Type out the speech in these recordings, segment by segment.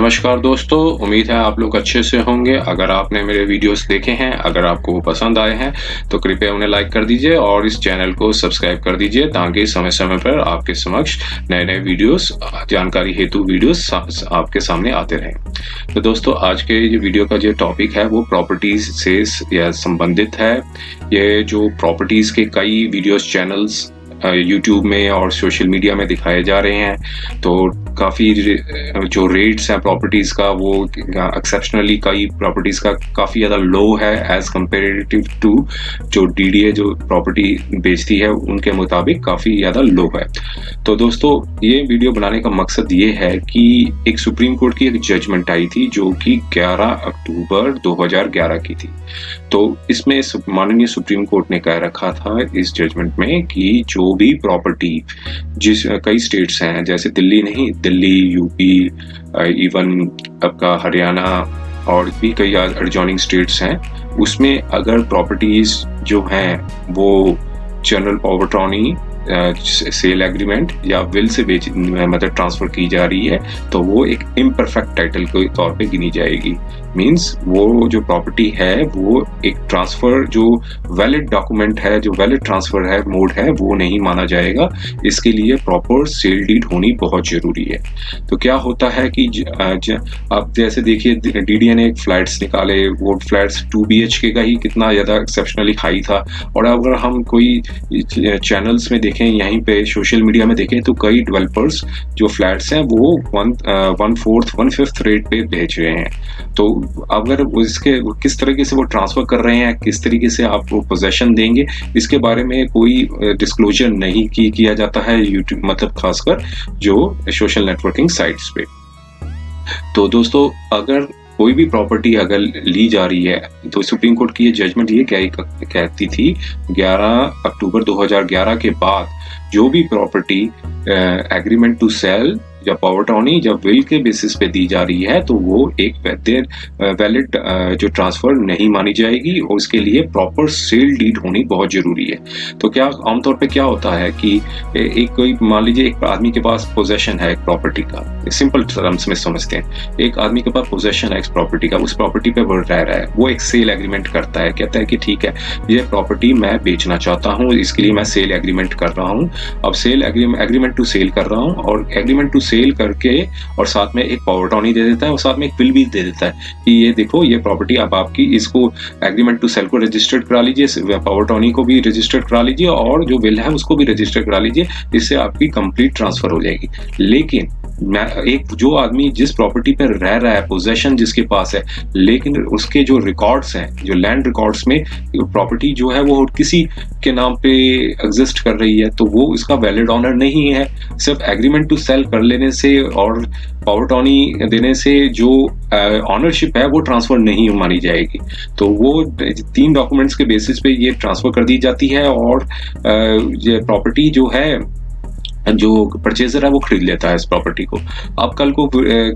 नमस्कार दोस्तों, उम्मीद है आप लोग अच्छे से होंगे। अगर आपने मेरे वीडियोस देखे हैं, अगर आपको वो पसंद आए हैं तो कृपया उन्हें लाइक कर दीजिए और इस चैनल को सब्सक्राइब कर दीजिए ताकि समय समय पर आपके समक्ष नए नए वीडियोस, जानकारी हेतु वीडियोस आपके सामने आते रहें। तो दोस्तों, आज के ये वीडियो का जो टॉपिक है वो प्रॉपर्टीज से संबंधित है। ये जो प्रॉपर्टीज के कई वीडियोस चैनल्स यूट्यूब में और सोशल मीडिया में दिखाए जा रहे हैं, तो काफ़ी जो रेट्स हैं प्रॉपर्टीज़ का वो एक्सेप्शनली कई प्रॉपर्टीज़ का काफ़ी ज़्यादा लो है एज़ कंपेरेटिव टू जो डीडीए जो प्रॉपर्टी बेचती है उनके मुताबिक काफ़ी ज़्यादा लो है। तो दोस्तों, ये वीडियो बनाने का मकसद ये है कि एक सुप्रीम कोर्ट की एक जजमेंट आई थी जो कि 11 अक्टूबर 2011 की थी। तो इसमें माननीय सुप्रीम कोर्ट ने कह रखा था इस जजमेंट में कि जो भी प्रॉपर्टी जिस कई स्टेट्स हैं, जैसे दिल्ली नहीं, दिल्ली, यूपी, इवन आपका हरियाणा और भी कई एडजॉइनिंग स्टेट्स हैं, उसमें अगर प्रॉपर्टीज जो हैं वो general power attorney, sale agreement या विल से मतलब ट्रांसफर की जा रही है तो वो एक इम्परफेक्ट टाइटल के तौर पे गिनी जाएगी। मींस वो जो प्रॉपर्टी है वो एक ट्रांसफर जो वैलिड डॉक्यूमेंट है, जो वैलिड ट्रांसफर है मोड है, वो नहीं माना जाएगा। इसके लिए प्रॉपर सेल डीड होनी बहुत जरूरी है। तो क्या होता है कि आप जैसे देखिए डीडीए ने एक फ्लैट्स निकाले, वो फ्लैट्स 2 BHK का ही कितना ज्यादा एक्सेप्शनली हाई था। और अगर हम कोई चैनल्स में देखें, यहीं पे सोशल मीडिया में देखें, तो कई डेवलपर्स जो फ्लैट्स हैं वो 1/4 1/5 रेट पे बेच रहे हैं। तो अगर इसके किस तरीके से वो ट्रांसफर कर रहे हैं, किस तरीके से आप वो पोजेशन देंगे, इसके बारे में कोई डिस्क्लोजर नहीं किया जाता है यूट्यूब, मतलब खासकर जो सोशल नेटवर्किंग साइट्स पे। तो दोस्तों, अगर कोई भी प्रॉपर्टी अगर ली जा रही है तो सुप्रीम कोर्ट की ये जजमेंट ये कहती थी 11 अक्टूबर 2011 के बाद जो भी प्रॉपर्टी एग्रीमेंट टू सेल या पावर अटॉर्नी या विल के बेसिस पे दी जा रही है तो वो एक वैलिड जो ट्रांसफर नहीं मानी जाएगी और उसके लिए प्रॉपर सेल डीड होनी बहुत जरूरी है। तो क्या आमतौर पे क्या होता है कि एक कोई मान लीजिए एक आदमी के पास पोजेशन है एक प्रॉपर्टी का, सिंपल टर्म्स में समझते हैं, एक आदमी के पास पोजेशन है एक प्रॉपर्टी का, उस प्रॉपर्टी पे वो रह रहा है, वो एक सेल एग्रीमेंट करता है, कहता है कि ठीक है ये प्रॉपर्टी मैं बेचना चाहता हूँ, इसके लिए मैं सेल एग्रीमेंट कर रहा हूँ। अब सेल एग्रीमेंट टू सेल कर रहा हूँ और एग्रीमेंट टू सेल करके और साथ में एक पावर अटॉर्नी दे देता है और साथ में एक विल भी दे देता है कि ये देखो ये प्रॉपर्टी अब आपकी, इसको एग्रीमेंट टू सेल को रजिस्टर्ड करा लीजिए, पावर अटॉर्नी को भी रजिस्टर्ड करा लीजिए और जो विल है उसको भी रजिस्टर करा लीजिए, इससे आपकी कंप्लीट ट्रांसफर हो जाएगी। लेकिन एक जो आदमी जिस प्रॉपर्टी पर रह रहा है, पोजेशन जिसके पास है, लेकिन उसके जो रिकॉर्ड्स हैं, जो लैंड रिकॉर्ड्स में प्रॉपर्टी जो है वो किसी के नाम पे एग्जिस्ट कर रही है, तो वो इसका वैलिड ऑनर नहीं है। सिर्फ एग्रीमेंट टू सेल कर लेने से और पावर अटॉर्नी देने से जो ऑनरशिप है वो ट्रांसफर नहीं मानी जाएगी। तो वो 3 डॉक्यूमेंट्स के बेसिस पे ये ट्रांसफर कर दी जाती है और ये प्रॉपर्टी जो है, जो परचेजर है वो खरीद लेता है इस प्रॉपर्टी को। अब कल को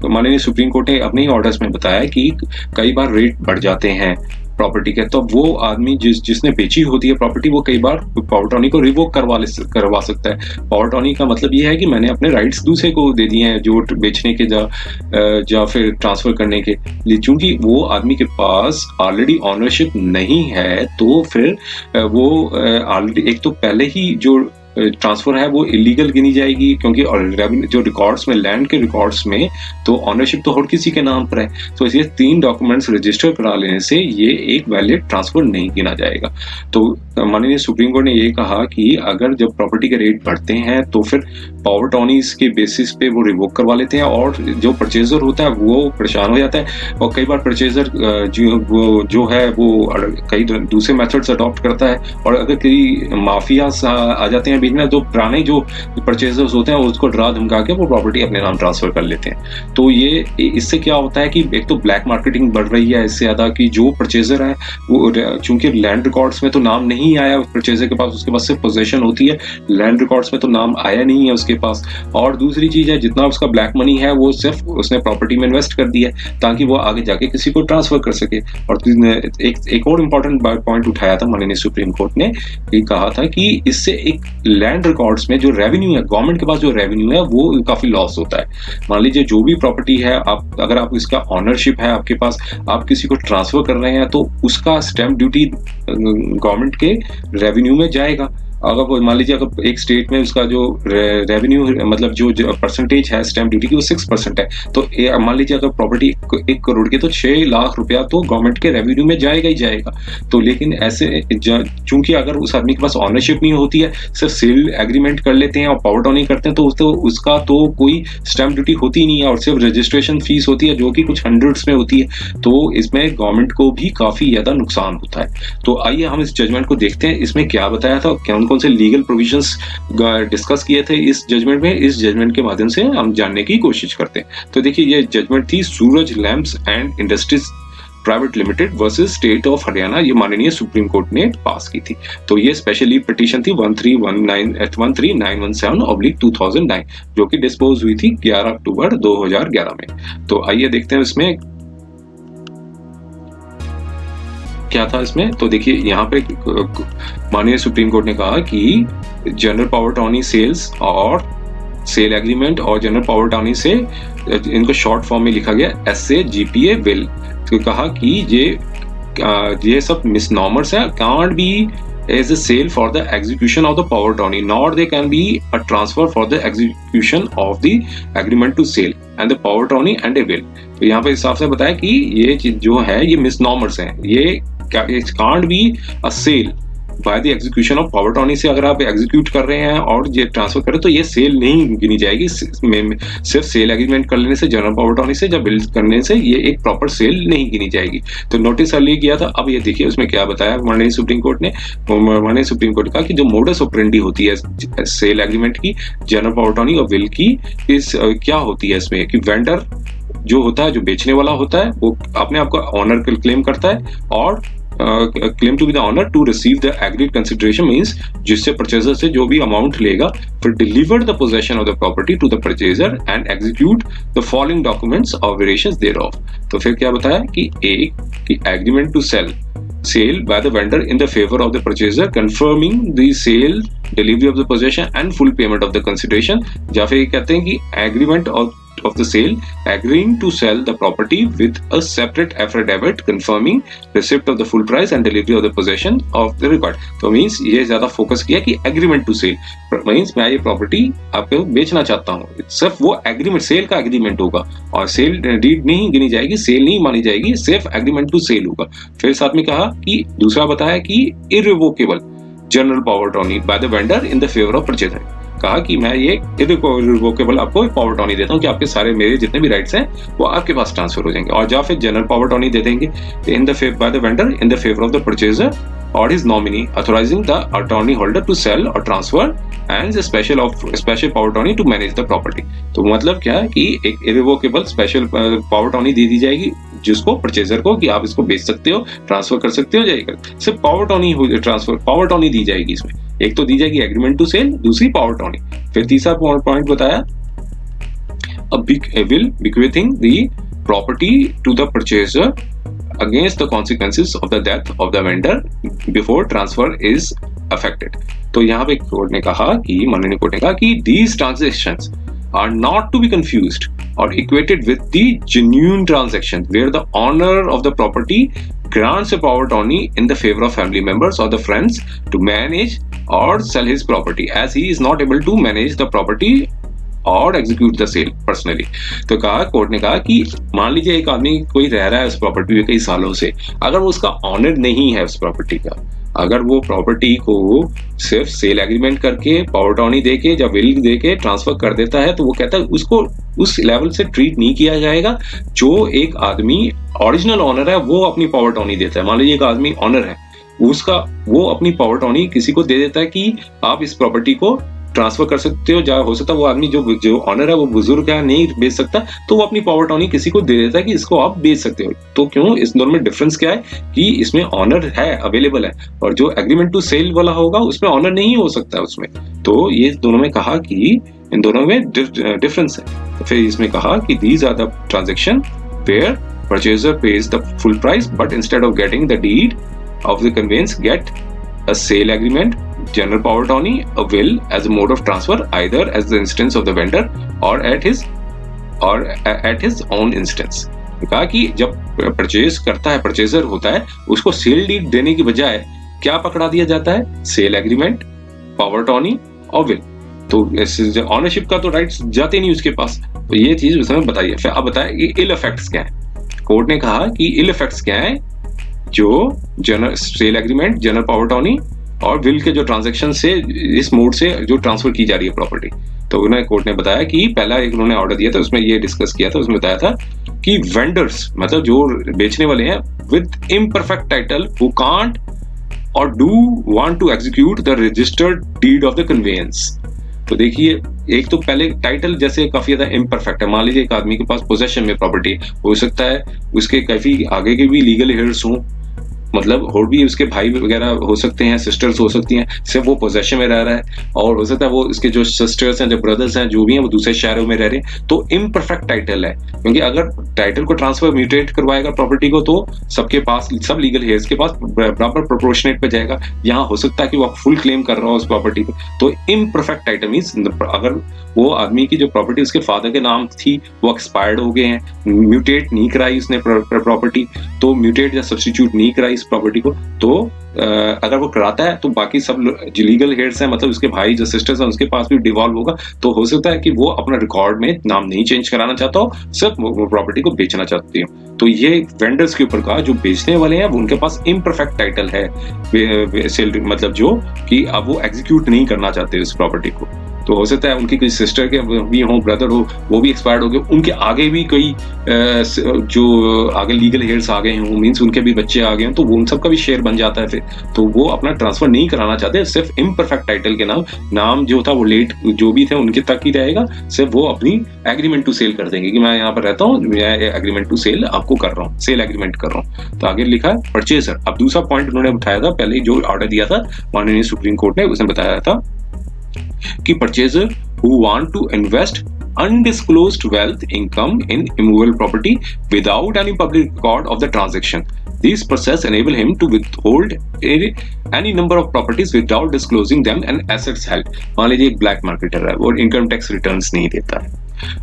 माननीय सुप्रीम कोर्ट ने अपने ही ऑर्डर्स में बताया कि कई बार रेट बढ़ जाते हैं प्रॉपर्टी के, तो वो आदमी जिसने बेची होती है प्रॉपर्टी वो कई बार पावर अटॉर्नी को रिवोक करवा सकता है। पावर अटॉर्नी का मतलब ये है कि मैंने अपने राइट्स दूसरे को दे दिए हैं जो बेचने के या फिर ट्रांसफर करने के लिए, चूंकि वो आदमी के पास ऑलरेडी ऑनरशिप नहीं है तो फिर वो ऑलरेडी एक तो पहले ही जो ट्रांसफर है वो इलीगल गिनी जाएगी, क्योंकि जो रिकॉर्ड्स में, लैंड के रिकॉर्ड्स में तो ऑनरशिप तो हर किसी के नाम पर है। तो इसलिए 3 डॉक्यूमेंट्स रजिस्टर करा लेने से ये एक वैलिड ट्रांसफर नहीं गिना जाएगा। तो माननीय सुप्रीम कोर्ट ने ये कहा कि अगर जब प्रॉपर्टी के रेट बढ़ते हैं तो फिर पावर अटॉर्नीज के बेसिस पे वो रिवोक करवा लेते हैं और जो परचेजर होता है वो परेशान हो जाता है। और कई बार परचेजर जो है वो कई दूसरे मेथड्स अडॉप्ट करता है और अगर कई माफिया आ जाते हैं बीच में, तो पुराने जो परचेजर्स होते हैं उसको डरा धमका के वो प्रॉपर्टी अपने नाम ट्रांसफर कर लेते हैं। तो ये इससे क्या होता है कि एक तो ब्लैक मार्केटिंग बढ़ रही है इससे ज्यादा कि जो परचेजर है वो चूंकि लैंड रिकॉर्ड्स में तो नाम नहीं नहीं आया परचेजर के पास, उसके पास सिर्फ पोजेशन होती है, लैंड रिकॉर्ड्स में तो नाम आया नहीं है उसके पास। और दूसरी चीज है, जितना उसका ब्लैक मनी है वो सिर्फ उसने प्रॉपर्टी में इन्वेस्ट कर दिया है ताकि वो आगे जाके किसी को ट्रांसफर कर सके। और एक और इम्पोर्टेंट पॉइंट उठाया था माननीय सुप्रीम कोर्ट ने, ये कहा था कि इससे एक लैंड रिकॉर्ड्स में जो रेवेन्यू है, गवर्नमेंट के पास जो रेवेन्यू है वो काफी लॉस होता है। मान लीजिए जो भी प्रॉपर्टी है, आप अगर आप इसका ऑनरशिप है आपके पास, आप किसी को ट्रांसफर कर रहे हैं तो उसका स्टैंप ड्यूटी गवर्नमेंट के रेवेन्यू में जाएगा। अगर मान लीजिए अगर एक स्टेट में उसका जो रेवेन्यू मतलब जो परसेंटेज है स्टैंप ड्यूटी की वो 6% है, तो मान लीजिए अगर प्रॉपर्टी 1 करोड़ की तो 6 लाख रुपया तो गवर्नमेंट के रेवेन्यू में जाएगा ही जाएगा। तो लेकिन ऐसे चूंकि अगर उस आदमी के पास ऑनरशिप नहीं होती है, सिर्फ सेल एग्रीमेंट कर लेते हैं और पावर टर्निंग करते हैं, तो उसका तो कोई स्टैंप ड्यूटी होती नहीं है और सिर्फ रजिस्ट्रेशन फीस होती है जो कि कुछ हंड्रेड्स में होती है। तो इसमें गवर्नमेंट को भी काफी ज्यादा नुकसान होता है। तो आइए हम इस जजमेंट को देखते हैं, इसमें क्या बताया था, कौन कौन से लीगल प्रोविजंस डिस्कस किए थे इस जजमेंट में। इस जजमेंट के माध्यम से हम जानने की कोशिश करते हैं। तो देखिए ये जजमेंट थी Suraj lamps and industries private limited versus state of Haryana, ये माननीय सुप्रीम कोर्ट ने पास की थी। तो ये स्पेशली पिटीशन थी 13917/2009, जो कि डिस्पोज हुई थी 11 अक्टूबर 2011 में। तो आइए देखते हैं इसमें क्या था इसमें। तो देखिए यहाँ पे माननीय सुप्रीम कोर्ट ने कहा कि जनरल पावर टर्नी सेल्स और सेल एग्रीमेंट और जनरल पावर टर्नी से, इनको शॉर्ट फॉर्म में लिखा गया SA GPA विल, तो कहा कि ये सब मिसनॉमर्स है, can't be as a sale for the execution of the power attorney, nor they can be a transfer for the execution of the agreement to sale and the power attorney and a will। तो यहाँ पे इस हिसाब से बताया कि ये जो है ये मिसनॉमर्स हैं, ये can't be a sale by the execution of power attorney से अगर आप एग्जीक्यूट कर रहे हैं और ये ट्रांसफर करें तो ये सेल नहीं गिनी जाएगी। सिर्फ सेल एग्रीमेंट कर लेने से, जनरल पावर टर्नी से जब बिल करने से ये एक प्रॉपर सेल नहीं गिनी जाएगी। तो नोटिस अर्ली किया था। अब ये देखिए उसमें क्या बताया माननीय सुप्रीम कोर्ट ने। माननीय सुप्रीम कोर्ट ने कहा कि जो मोडस ऑपरेंडी होती है सेल एग्रीमेंट की, जनरल पावर टर्नी और विल की, इस क्या होती है इसमें कि वेंडर जो होता है, जो बेचने वाला होता है, वो अपने आप को ऑनर क्लेम करता है और claim to be the owner to receive the agreed consideration means जिससे परचेजर से जो भी अमाउंट लेगा, फिर deliver the possession of the property to the purchaser and execute the following documents or variations thereof। तो फिर क्या बताया कि एक कि agreement to sale by the vendor in the favor of the purchaser confirming the sale, delivery of the possession and full payment of the consideration, या फिर कहते हैं कि agreement of the sale agreeing to sell the property with a separate affidavit confirming receipt of the full price and delivery of the possession of the record। तो means ये ज्यादा focus किया कि एग्रीमेंट टू सेल मीन्स मैं ये property आपको बेचना चाहता हूँ, सिर्फ वो एग्रीमेंट सेल का एग्रीमेंट होगा और सेल डीड नहीं गिनी जाएगी, सेल नहीं मानी जाएगी, सिर्फ एग्रीमेंट टू सेल होगा। फिर साथ में कहा कि दूसरा बताया कि irrevocable general power टर्नी bye the vendor in the favour of purchaser, कहा कि मैं ये इररिवोकेबल आपको पावर टर्नी देता हूँ कि आपके सारे मेरे जितने भी राइट्स हैं वो आपके पास ट्रांसफर हो जाएंगे, और या फिर जनरल पावर टर्नी दे देंगे in the by the vendor in the favour of the purchaser or his nominee authorising the attorney holder to sell or transfer and special power attorney to manage the property. तो मतलब क्या है कि एक irrevocable special power टर्नी दे दी जाएगी जिसको परचेजर को कि आप इसको बेच सकते हो, ट्रांसफर कर सकते हो, जाएगा सिर्फ पावर टर्नी ट्रांसफर पावर टर्नी दी जाएगी इसमें। एक तो दी जाएगी एग्रीमेंट टू सेल, दूसरी पावर टर्नी। फिर तीसरा पॉइंट बताया a will bequeathing the property to the purchaser against the consequences of the death of the vendor before transfer is affected। तो यहाँ पे कोर्ट ने कहा कि माननीय कोर्ट ने कहा कि these transactions are not to be confused or equated with the genuine transaction where the owner of the property grants a power attorney in the favor of family members or the friends to manage or sell his property as he is not able to manage the property और execute the cell personally. तो कहा court ने कहा कि मान लीजिए एक आदमी कोई रह रहा है उस प्रॉपर्टी में कई सालों से, अगर वो उसका ऑनर नहीं है उस प्रॉपर्टी का, अगर वो प्रॉपर्टी को सिर्फ सेल एग्रीमेंट करके पावर टर्नी देके या विल देके ट्रांसफर कर देता है, तो वो कहता है उसको उस लेवल से ट्रीट नहीं किया जाएगा जो एक आदमी ओरिजिनल ऑनर है वो अपनी पावर टर्नी देता है। मान लीजिए एक आदमी ऑनर है, उसका वो अपनी पावर टर्नी किसी को दे देता है कि आप इस प्रॉपर्टी को ट्रांसफर कर सकते हो, हो सकता है वो आदमी जो ऑनर है वो बुजुर्ग है, नहीं बेच सकता, तो वो अपनी पावर टर्नी किसी को दे देता है कि इसको आप बेच सकते हो। तो क्यों, इस दोनों में डिफरेंस क्या है कि इसमें ऑनर है, अवेलेबल है, और जो एग्रीमेंट टू सेल वाला होगा उसमें ऑनर नहीं हो सकता उसमें। तो ये दोनों में कहा कि इन दोनों में डिफरेंस है। तो फिर इसमें कहा कि these are the transaction where purchaser pays the full price, but instead of getting the deed of the conveyance, get a sale agreement, general power attorney, a will as a mode of transfer, either as the instance of the vendor or at his own instance। कहा कि जब purchase करता है, purchaser होता है, उसको sale deed देने की बजाय क्या पकड़ा दिया जाता है, सेल एग्रीमेंट, पावर अटॉर्नी और विल। तो ऑनरशिप का तो राइट्स जाते नहीं उसके पास। तो ये चीज उसने बताई है। फिर अब बताया इल इफेक्ट्स क्या है। कोर्ट ने कहा कि इल इफेक्ट्स क्या है, जो general sale agreement, general power attorney और विल के जो ट्रांजैक्शन से, इस मोड से जो ट्रांसफर की जा रही है प्रॉपर्टी। तो उन्होंने, कोर्ट ने बताया कि पहला एक उन्होंने ऑर्डर दिया था, उसमें ये डिस्कस किया था, उसमें बताया था कि वेंडर्स, मतलब जो बेचने वाले हैं, with imperfect title who can't or do want to execute the registered deed of the conveyance. तो देखिए, एक तो पहले टाइटल जैसे काफी ज्यादा इम्परफेक्ट है। मान लीजिए एक आदमी के पास पोजेशन में प्रॉपर्टी हो सकता है, उसके काफी आगे के भी लीगल हेयर्स हों, मतलब और भी उसके भाई वगैरह हो सकते हैं, सिस्टर्स हो सकती हैं, सिर्फ वो पोजेशन में रह रहा है, और हो सकता है वो इसके जो सिस्टर्स हैं, जो ब्रदर्स हैं, जो भी हैं, वो दूसरे शहरों में रह रहे हैं। तो इम्परफेक्ट टाइटल है, क्योंकि अगर टाइटल को ट्रांसफर म्यूटेट करवाएगा प्रॉपर्टी को, तो सबके पास, सब लीगल हेयर्स के पास बराबर प्रोपोर्शनेट पे जाएगा। यहाँ हो सकता है कि वो फुल क्लेम कर रहा हो उस प्रॉपर्टी को। तो इम्परफेक्ट टाइटल मीन्स अगर वो आदमी की जो प्रॉपर्टी उसके फादर के नाम थी, वो एक्सपायर्ड हो गए हैं, म्यूटेट नहीं कराई उसने प्रॉपर्टी, तो म्यूटेट या सब्स्टिट्यूट नहीं कराई प्रॉपर्टी को, तो अगर वो कराता है तो बाकी सब जो लीगल हेयर्स हैं, मतलब उसके भाई जो सिस्टर्स हैं, उसके पास भी डिवॉल्व होगा। तो हो सकता है कि वो अपना रिकॉर्ड में नाम नहीं चेंज कराना चाहता हो, सिर्फ वो प्रॉपर्टी को बेचना चाहती हो। तो ये वेंडर्स के ऊपर का, जो बेचने वाले हैं उनके पास इम्परफेक्ट टाइटल है सेल, मतलब जो कि अब वो एग्जीक्यूट नहीं करना चाहते उस प्रॉपर्टी को। तो हो सकता है उनकी कोई सिस्टर के भी हो, ब्रदर हो, वो भी एक्सपायर्ड हो गए, उनके आगे भी कोई जो आगे लीगल हेयर्स आ गए हों, मीन्स उनके भी बच्चे आ गए हैं, तो वो उन सबका भी शेयर बन जाता है फिर। तो वो अपना ट्रांसफर नहीं कराना चाहते, सिर्फ इम्परफेक्ट टाइटल के नाम जो था वो लेट जो भी थे उनके तक ही रहेगा, सिर्फ वो अपनी एग्रीमेंट टू सेल कर देंगे कि मैं यहाँ पर रहता हूँ, मैं एग्रीमेंट टू सेल आपको कर रहा हूँ, सेल एग्रीमेंट कर रहा हूँ। तो आगे लिखा है परचेजर। अब दूसरा पॉइंट उन्होंने उठाया था, पहले जो ऑर्डर दिया था माननीय सुप्रीम कोर्ट ने, उसने बताया था कि purchaser who want to invest undisclosed wealth income in immovable property without any public record of the transaction. This process enable him to withhold any number of properties without disclosing them and assets held. मान लीजिए एक black marketer है, वो income tax returns नहीं देता है,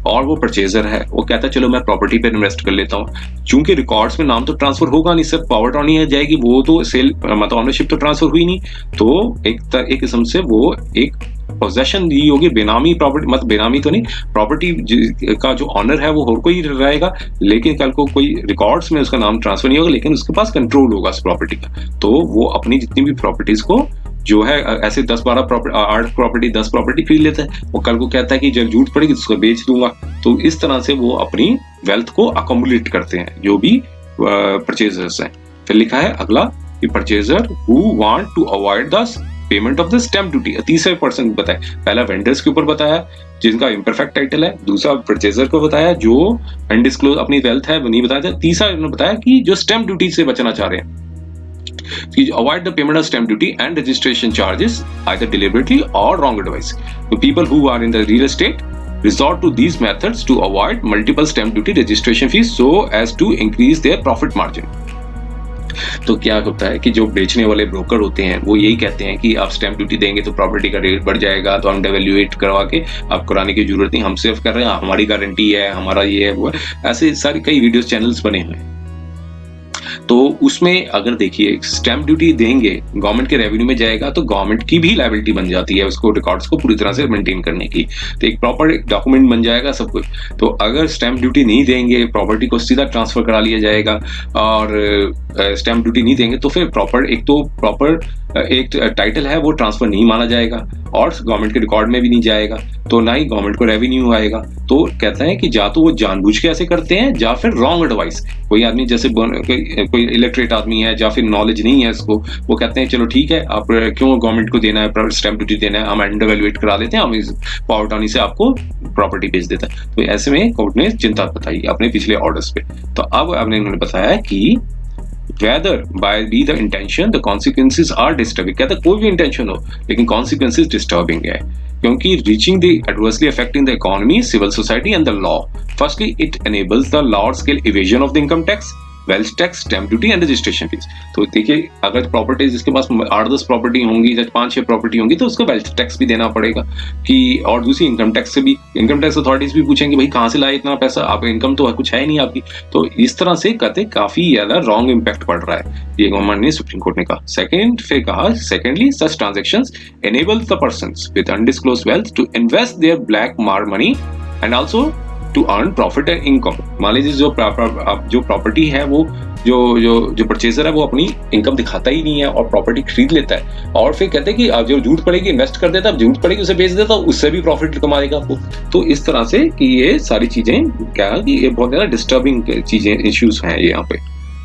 और वो परचेजर है, वो कहता है चलो मैं प्रॉपर्टी पे इन्वेस्ट कर लेता हूँ। चूंकि रिकॉर्ड्स में नाम तो ट्रांसफर होगा नहीं, सिर्फ पावर अटॉर्नी है जाएगी, वो तो सेल मतलब ऑनरशिप तो ट्रांसफर हुई नहीं। तो एक किस्म से वो एक पोजेशन दी होगी, बेनामी प्रॉपर्टी, मतलब बेनामी तो नहीं, प्रॉपर्टी का जो ऑनर है वो और कोई रहेगा, लेकिन कल को कोई रिकॉर्ड्स में उसका नाम ट्रांसफर नहीं होगा, लेकिन उसके पास कंट्रोल होगा उस प्रॉपर्टी का। तो वो अपनी जितनी भी प्रॉपर्टीज को जो है ऐसे 10-12 प्रॉपर्टी, 8 प्रॉपर्टी, 10 प्रॉपर्टी खरीद लेता है, वो कल को कहता है कि जब जरूरत पड़ेगी तो उसको बेच दूंगा। तो इस तरह से वो अपनी वेल्थ को अकोमुलेट करते हैं जो भी परचेजर्स हैं। फिर लिखा है अगला कि purchaser who want to avoid the payment of the stamp duty. तीसरे पर्सन बताया, पहला वेंडर्स के ऊपर बताया जिनका इम्परफेक्ट टाइटल है, दूसरा परचेजर को बताया जो अनडिस्क्लोज अपनी वेल्थ है वो नहीं बताया, तीसरा उन्होंने बताया कि जो स्टैम्प ड्यूटी से बचना चाह रहे हैं, avoid the payment of stamp duty and registration charges either deliberately or wrong advice. The people who are in the real estate resort to these methods to avoid multiple stamp duty registration fees so as to increase their profit margin. तो क्या होता है कि जो बेचने वाले broker होते हैं वो यही कहते हैं कि आप स्टैम्प ड्यूटी देंगे तो प्रॉपर्टी का रेट बढ़ जाएगा, तो हम डेवैल्यूएट करवा के आप कराने की जरूरत नहीं, हम सिर्फ कर रहे हैं, हमारी गारंटी है, हमारा ये है वो है। ऐसे सारे कई वीडियो चैनल्स बने हुए हैं। तो उसमें अगर देखिए स्टैम्प ड्यूटी देंगे, गवर्नमेंट के रेवेन्यू में जाएगा, तो गवर्नमेंट की भी लायबिलिटी बन जाती है उसको रिकॉर्ड्स को पूरी तरह से मेंटेन करने की। तो एक प्रॉपर डॉक्यूमेंट बन जाएगा सब कुछ। तो अगर स्टैम्प ड्यूटी नहीं देंगे, प्रॉपर्टी को सीधा ट्रांसफर करा लिया जाएगा, और स्टैम्प ड्यूटी नहीं देंगे तो फिर प्रॉपर एक टाइटल है वो ट्रांसफर नहीं माना जाएगा और गवर्नमेंट के रिकॉर्ड में भी नहीं जाएगा। तो ना ही गवर्नमेंट को रेवेन्यू आएगा। तो कहते हैं कि या तो वो जानबूझ के ऐसे करते हैं या फिर रॉन्ग एडवाइस। कोई आदमी जैसे कोई इलिटरेट आदमी है या फिर नॉलेज नहीं है इसको, वो कहते हैं चलो ठीक है, आप क्यों गवर्नमेंट को देना है, स्टैंप ड्यूटी देना है, हम अंडर वैल्यूएट करा देते हैं, हम इस पावर अटॉर्नी से आपको प्रॉपर्टी बेच देता है। तो ऐसे में कोर्ट ने चिंता बताई अपने पिछले ऑर्डर्स पे। तो अब आपने इन्होंने बताया कि whether by be the intention the consequences are disturbing, कहता कोई भी इंटेंशन हो लेकिन consequences disturbing है, क्योंकि reaching the adversely affecting the economy, civil society and the law. Firstly, it enables the large scale evasion of the income tax, wealth tax, stamp duty and registration fees. तो देखिए अगर property जिसके पास 8-10 property होंगी या 5-6 property होंगी तो उसको wealth tax भी देना पड़ेगा कि, और दूसरी इनकम टैक्स से भी, इनकम टैक्स अथॉरिटीज भी पूछेंगे भाई कहाँ से लाए इतना पैसा, आप इनकम तो कुछ है नहीं आपकी। तो इस तरह से कहते काफी ज्यादा रॉन्ग इम्पैक्ट पड़ रहा है, ये गवर्नमेंट ने सुप्रीम कोर्ट ने कहा। Secondly such transactions enables the persons with undisclosed wealth to invest their black money and also to earn profit and income। मान लीजिए जो प्रॉपर्टी है वो जो परचेजर है वो अपनी इनकम दिखाता ही नहीं है और प्रॉपर्टी खरीद लेता है, और फिर कहते हैं कि जो जरूरत पड़ेगी इन्वेस्ट कर देता है, जरूरत पड़ेगी उसे बेच देता है, उससे भी प्रॉफिट कमाएगा वो। तो इस तरह से कि ये सारी चीजें क्या है कि ये बहुत ज्यादा डिस्टर्बिंग चीजें, इश्यूज हैं ये यहाँ पे।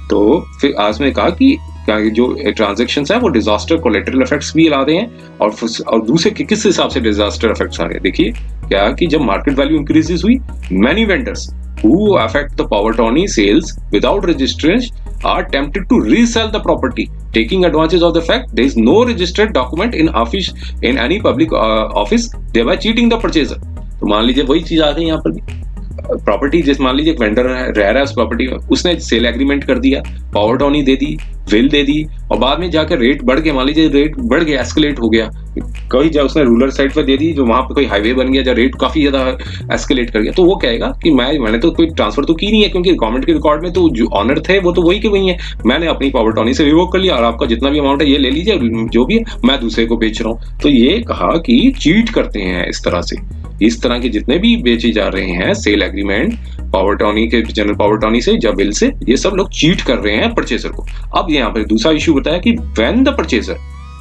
तो फिर आज में कहा कि जो ट्रांजैक्शंस है वो डिजास्टर कोलेटरल इफेक्ट्स भी लाते हैं, और दूसरे किस हिसाब से डिजास्टर इफेक्ट्स आ रहे हैं। देखिए क्या कि जब मार्केट वैल्यू इंक्रीजेस हुई, many vendors who affect the power attorney sales without registration are tempted to resell the property, taking advantage of the fact there is no registered document in any public office, thereby cheating the purchaser। तो मान लीजिए वही चीज आ गई यहाँ पर भी, property जैसे मान लीजिए एक वेंडर रह रहा है उस प्रॉपर्टी में, उसने सेल एग्रीमेंट कर दिया, पावर अटॉर्नी दे दी, विल दे दी, और बाद में जाकर रेट बढ़ गया, मान लीजिए रेट बढ़ गया, एस्केलेट हो गया, कहीं जा उसने रूरल साइड पर दे दी, जो वहां पे कोई हाईवे बन गया, जब रेट काफी ज्यादा एस्केलेट कर गया, तो वो कहेगा कि मैंने तो कोई ट्रांसफर तो की नहीं है, क्योंकि गवर्नमेंट के रिकॉर्ड में तो जो ऑनर थे वो तो वही के वही है, मैंने अपनी पावर अटॉर्नी से रिवोक कर लिया और आपका जितना भी अमाउंट है ये ले लीजिए, जो भी है मैं दूसरे को बेच रहा हूँ। तो ये कहा कि चीट करते हैं इस तरह से, इस तरह के जितने भी बेचे जा रहे हैं सेल एग्रीमेंट पावर अटॉर्नी के, जनरल पावर अटॉर्नी से या बिल से, ये सब लोग चीट कर रहे हैं परचेजर को। अब यहाँ पर दूसरा इश्यू बताया कि when the purchaser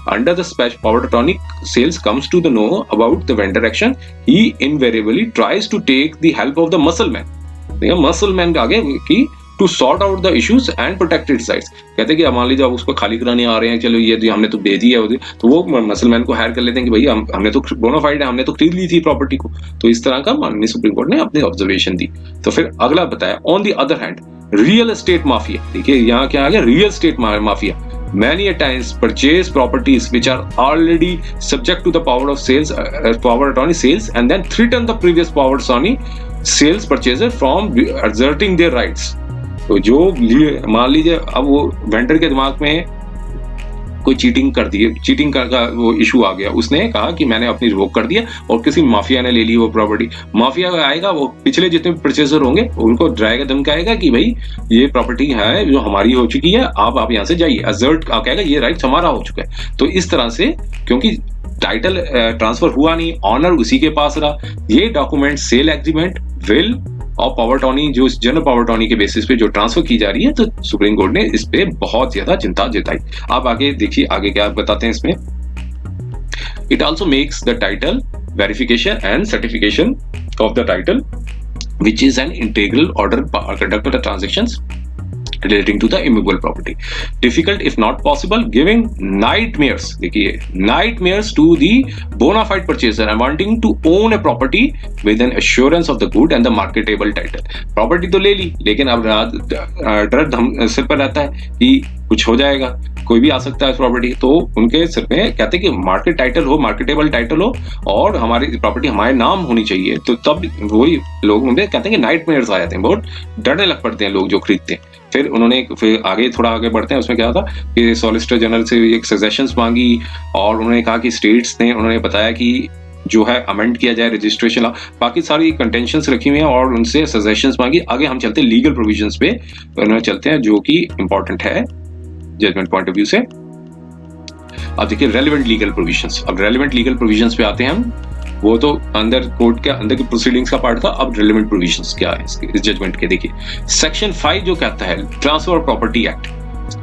under the special power attorney sales comes to the know about the vendor action, he invariably tries to take the help of the muscleman। देखिए muscleman आगे कि to sort out the issues and protect its rights। कहते हैं कि मान लीजिए आप उसको खाली कराने आ रहे हैं, चलो ये हमने तो दे दी है, तो वो मसलमैन को हायर कर लेते हैं कि भाई हमने तो बोनाफाइड है, हमने तो खरीद ली थी प्रॉपर्टी को। तो इस तरह का माननीय सुप्रीम कोर्ट ने अपनी ऑब्जर्वेशन दी। तो फिर अगला बताया on the other hand real estate mafia. देखिए यहाँ क्या आ गया, real estate mafia many a times purchase properties which are already subject to the power of sales, power attorney sales, and then threaten the previous power attorney sales purchaser from asserting their rights। तो जो मान लीजिए अब वो vendor के दिमाग में कोई चीटिंग कर दी, चीटिंग का वो इशू आ गया, उसने कहा कि मैंने अपनी रिवोक कर दिया और किसी माफिया ने ले ली वो प्रॉपर्टी। माफिया आएगा, वो पिछले जितने परचेजर होंगे उनको डराएगा धमकाएगा कि भाई ये प्रॉपर्टी है जो हमारी हो चुकी है, आप यहाँ से जाइए, अजर्ट आप कहेगा ये राइट हमारा हो चुका है। तो इस तरह से क्योंकि टाइटल ट्रांसफर हुआ नहीं, ऑनर उसी के पास रहा, ये डॉक्यूमेंट सेल एग्रीमेंट, विल और पावर अटॉर्नी जो जनरल पावर अटॉर्नी के बेसिस पे जो ट्रांसफर की जा रही है, तो सुप्रीम कोर्ट ने इस पे बहुत ज्यादा चिंता जताई। आप आगे देखिए आगे क्या बताते हैं इसमें। It also makes the title verification and certification of the title which is an integral order conduct the transactions relating to the immovable property difficult if not possible, giving nightmares, देखिए nightmares to the bona fide purchaser and wanting to own a property with an assurance of the good and the marketable title। Property तो ले ली लेकिन अब डर सिर पर रहता है कि कुछ हो जाएगा, कोई भी आ सकता है इस प्रॉपर्टी। तो उनके सिर में कहते हैं कि मार्केट टाइटल हो, मार्केटेबल टाइटल हो और हमारी प्रॉपर्टी हमारे नाम होनी चाहिए। तो तब वही लोग उन्हें कहते हैं कि नाइटमेयर्स आ जाते हैं, बहुत डरने लग पड़ते हैं लोग जो खरीदते हैं। फिर उन्होंने फिर आगे थोड़ा आगे बढ़ते हैं, उसमें क्या था कि सॉलिसिटर जनरल से एक सजेशंस मांगी और उन्होंने कहा कि स्टेट्स ने उन्होंने बताया कि जो है अमेंड किया जाए रजिस्ट्रेशन लॉ, बाकी सारी कंटेंशंस रखी हुई हैं और उनसे सजेशंस मांगी। आगे हम चलते हैं लीगल प्रोविजंस पे, उन्होंने चलते हैं जो कि इंपॉर्टेंट है जजमेंट पॉइंट ऑफ व्यू से। अब देखिए रेलेवेंट लीगल प्रोविजंस, अब रेलेवेंट लीगल प्रोविजंस पे आते हैं हम। वो तो अंदर कोर्ट के अंदर की प्रोसीडिंग्स का पार्ट था, अब रेलेवेंट प्रोविजंस क्या है इस जजमेंट के। देखिए सेक्शन 5 जो कहता है ट्रांसफर ऑफ प्रॉपर्टी एक्ट,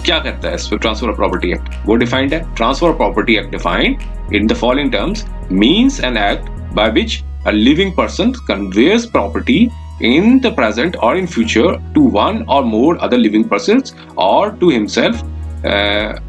क्या कहता है इस पर ट्रांसफर ऑफ प्रॉपर्टी एक्ट, वो डिफाइंड है। Transfer of property act defined in the following terms means an act by which a living person conveys property in the present or in future to one or more other living persons or to himself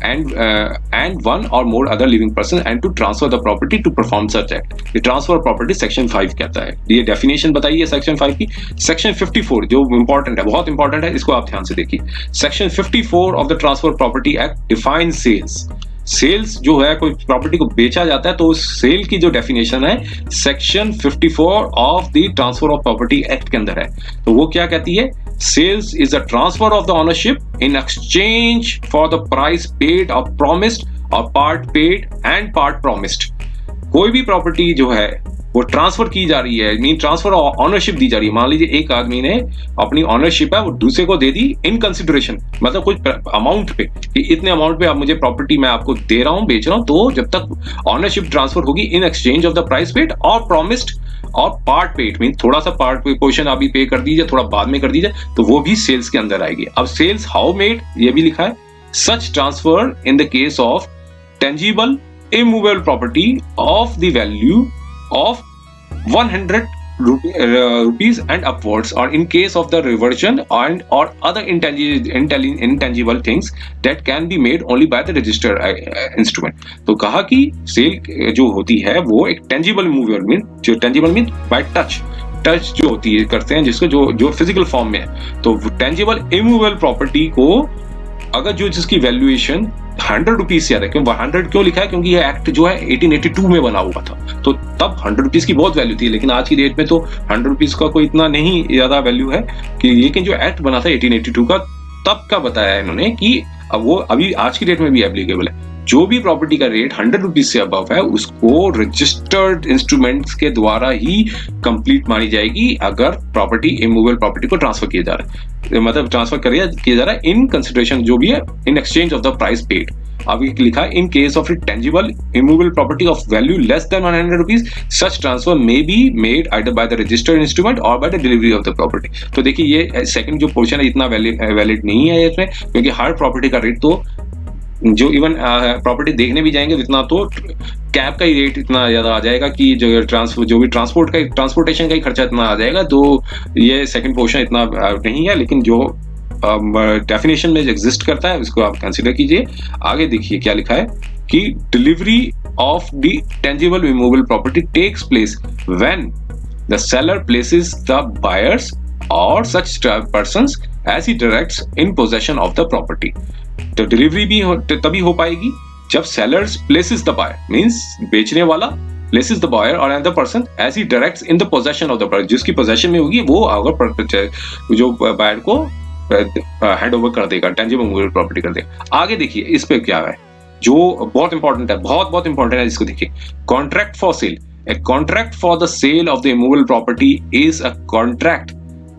and one or more other living person and to transfer the property to perform such act. ये transfer property section 5 कहता है। ये definition बताइए section 5 की। Section 54 जो important है, बहुत important है, इसको आप ध्यान से देखिए। Section 54 of the transfer property act define sales. Sales जो है, कोई प्रॉपर्टी को बेचा जाता है तो उस सेल की जो डेफिनेशन है section 54 of the transfer of property act के अंदर है। तो वो क्या कहती है? Sales is a transfer of the ownership in exchange for the price paid और प्रॉमिस्ड और part paid and part promised. कोई भी प्रॉपर्टी जो है वो ट्रांसफर की जा रही है, मीन ट्रांसफर ऑनरशिप दी जा रही है। मान लीजिए एक आदमी ने अपनी ऑनरशिप है वो दूसरे को दे दी इन कंसिडरेशन, मतलब कुछ अमाउंट पे, कि इतने अमाउंट पे आप मुझे प्रॉपर्टी मैं आपको दे रहा हूं, बेच रहा हूं, तो जब तक ऑनरशिप ट्रांसफर होगी इन exchange of the price paid और प्रॉमिस्ड और पार्ट पेड, मीन थोड़ा सा पार्ट पोर्शन अभी पे कर दीजिए, थोड़ा बाद में कर दीजिए, तो वो भी सेल्स के अंदर आएगी। अब सेल्स हाउ मेड ये भी लिखा है, सच transfer in the case of tangible immovable property of the value of 100 rupees and upwards, or in case of the reversion and or other intangible things that can be made only by the registered instrument। तो कहा कि cell जो होती है वो एक tangible immovable mean, जो tangible mean by touch जो होती है करते हैं जिसको जो फिजिकल फॉर्म में है, तो टेंजिबल इमूवेबल प्रॉपर्टी को अगर जो जिसकी वैल्यूएशन 100 रुपीज से ज्यादा, क्यों 100 क्यों लिखा है? क्योंकि ये एक्ट जो है 1882 में बना हुआ था, तो तब 100 रुपीज की बहुत वैल्यू थी, लेकिन आज की डेट में तो 100 रुपीज का कोई इतना नहीं ज्यादा वैल्यू है कि, लेकिन जो एक्ट बना था 1882 का, तब का बताया इन्होंने कि अब वो अभी आज की डेट में भी एप्लीकेबल है। जो भी प्रॉपर्टी का रेट 100 रुपीज से अबव है उसको रजिस्टर्ड इंस्ट्रूमेंट्स के द्वारा ही कंप्लीट मानी जाएगी अगर प्रॉपर्टी इमूवेबल प्रॉपर्टी को ट्रांसफर किया जा रहा है, मतलब ट्रांसफर किया जा रहा है इन कंसिडरेशन जो भी है in exchange of the price paid. अभी लिखा है in case of tangible immovable property of value less than 100 rupees such transfer may be made either by the registered instrument or by the delivery of the property. तो देखिए ये second जो portion है इतना valid नहीं है इसमें, क्योंकि हर प्रॉपर्टी का रेट तो जो इवन प्रॉपर्टी देखने भी जाएंगे इतना तो कैब का ही रेट इतना ज्यादा आ जाएगा कि जो भी ट्रांसपोर्टेशन का ही खर्चा इतना आ जाएगा, तो ये सेकंड पोर्शन इतना नहीं है, लेकिन जो डेफिनेशन में एग्जिस्ट करता है उसको आप कंसीडर कीजिए। आगे देखिए क्या लिखा है कि delivery of the tangible immovable property takes place when the seller places the buyers or such persons as he directs in possession of the property. तो डिलीवरी भी तभी हो पाएगी जब sellers places the buyer, means बेचने वाला places the buyer or another person as he directs in the possession of the product, जिसकी possession में होगी वो अगर जो बायर को हैंड ओवर कर देगा, टेंजिबल मूवेबल प्रॉपर्टी कर देगा। आगे देखिए इस पे क्या है जो बहुत इंपॉर्टेंट है, बहुत इंपॉर्टेंट है, इसको देखिए। Contract for sale, a contract for the sale of the immovable property is a contract